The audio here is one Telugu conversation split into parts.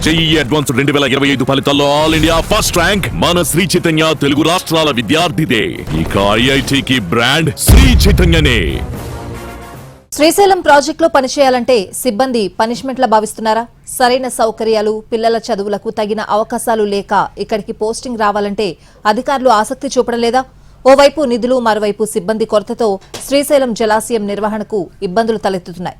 జేఈఈ అడ్వాన్స్ 2025 ఫలితాల్లో ఆల్ ఇండియా ఫస్ట్ ర్యాంక్ మన శ్రీ చైతన్య తెలుగు రాష్ట్రాల విద్యార్థిదే. ఇక ఐఐటికి బ్రాండ్ శ్రీ చైతన్యనే. శ్రీశైలం ప్రాజెక్టులో పనిచేయాలంటే సిబ్బంది పనిష్మెంట్లా భావిస్తున్నారా? సరైన సౌకర్యాలు, పిల్లల చదువులకు తగిన అవకాశాలు లేక ఇక్కడికి పోస్టింగ్ రావాలంటే అధికారులు ఆసక్తి చూపడం లేదా? ఓవైపు నిధులు, మరోవైపు సిబ్బంది కొరతతో శ్రీశైలం జలాశయం నిర్వహణకు ఇబ్బందులు తలెత్తుతున్నాయి.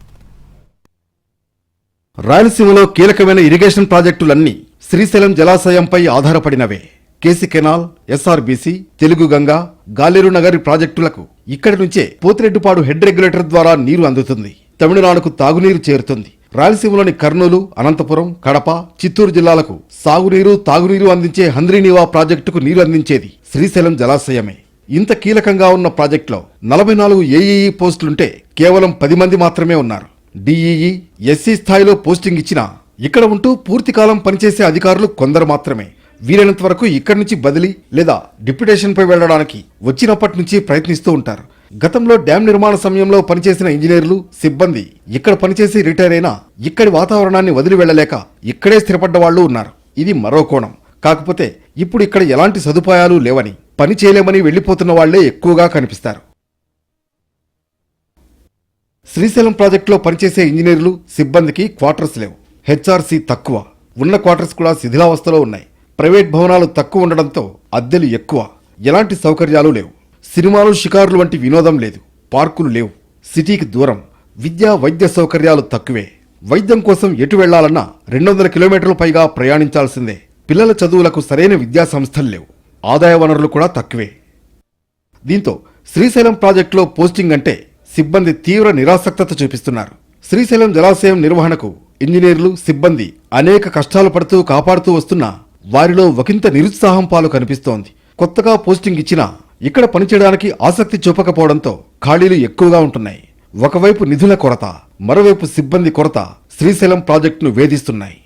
రాయలసీమలో కీలకమైన ఇరిగేషన్ ప్రాజెక్టులన్నీ శ్రీశైలం జలాశయంపై ఆధారపడినవే. KC canal, SRBC, Telugu Ganga, Galeru Nagari ప్రాజెక్టులకు ఇక్కడి నుంచే పోతిరెడ్డిపాడు హెడ్ రెగ్యులేటర్ ద్వారా నీరు అందుతుంది. తమిళనాడుకు తాగునీరు చేరుతుంది. రాయలసీమలోని కర్నూలు, అనంతపురం, కడప, చిత్తూరు జిల్లాలకు సాగునీరు, తాగునీరు అందించే హంద్రీనీవా ప్రాజెక్టుకు నీరు అందించేది శ్రీశైలం జలాశయమే. ఇంత కీలకంగా ఉన్న ప్రాజెక్టులో 44 ఏఈఈ పోస్టులుంటే కేవలం 10 మంది మాత్రమే ఉన్నారు. డిఈఈ, ఎస్సీ స్థాయిలో పోస్టింగ్ ఇచ్చినా ఇక్కడ ఉంటూ పూర్తికాలం పనిచేసే అధికారులు కొందరు మాత్రమే. వీలైనంత వరకు ఇక్కడి నుంచి బదిలీ లేదా డిప్యుటేషన్పై వెళ్లడానికి వచ్చినప్పటి నుంచి ప్రయత్నిస్తూ ఉంటారు. గతంలో డ్యాం నిర్మాణ సమయంలో పనిచేసిన ఇంజనీర్లు, సిబ్బంది ఇక్కడ పనిచేసి రిటైర్ అయినా ఇక్కడి వాతావరణాన్ని వదిలి వెళ్లలేక ఇక్కడే స్థిరపడ్డ వాళ్లు ఉన్నారు. ఇది మరో కోణం. కాకపోతే ఇప్పుడు ఇక్కడ ఎలాంటి సదుపాయాలు లేవని, పని చేయలేమని వెళ్లిపోతున్న వాళ్లే ఎక్కువగా కనిపిస్తారు. శ్రీశైలం ప్రాజెక్టులో పనిచేసే ఇంజనీర్లు, సిబ్బందికి క్వార్టర్స్ లేవు. హెచ్ఆర్సీ తక్కువ. ఉన్న క్వార్టర్స్ కూడా శిథిలావస్థలో ఉన్నాయి. ప్రైవేట్ భవనాలు తక్కువ ఉండడంతో అద్దెలు ఎక్కువ. ఎలాంటి సౌకర్యాలు లేవు. సినిమాలు, షికారులు వంటి వినోదం లేదు. పార్కులు లేవు. సిటీకి దూరం. విద్యా, వైద్య సౌకర్యాలు తక్కువే. వైద్యం కోసం ఎటు వెళ్లాలన్నా 200 కిలోమీటర్ల పైగా ప్రయాణించాల్సిందే. పిల్లల చదువులకు సరైన విద్యా సంస్థలు లేవు. ఆదాయ వనరులు కూడా తక్కువే. దీంతో శ్రీశైలం ప్రాజెక్టులో పోస్టింగ్ అంటే సిబ్బంది తీవ్ర నిరాసక్తత చూపిస్తున్నారు. శ్రీశైలం జలాశయం నిర్వహణకు ఇంజనీర్లు, సిబ్బంది అనేక కష్టాలు పడుతూ కాపాడుతూ వస్తున్నా వారిలో ఒకంత నిరుత్సాహం పాలు కనిపిస్తోంది. కొత్తగా పోస్టింగ్ ఇచ్చినా ఇక్కడ పనిచేయడానికి ఆసక్తి చూపకపోవడంతో ఖాళీలు ఎక్కువగా ఉంటున్నాయి. ఒకవైపు నిధుల కొరత, మరోవైపు సిబ్బంది కొరత శ్రీశైలం ప్రాజెక్టును వేధిస్తున్నాయి.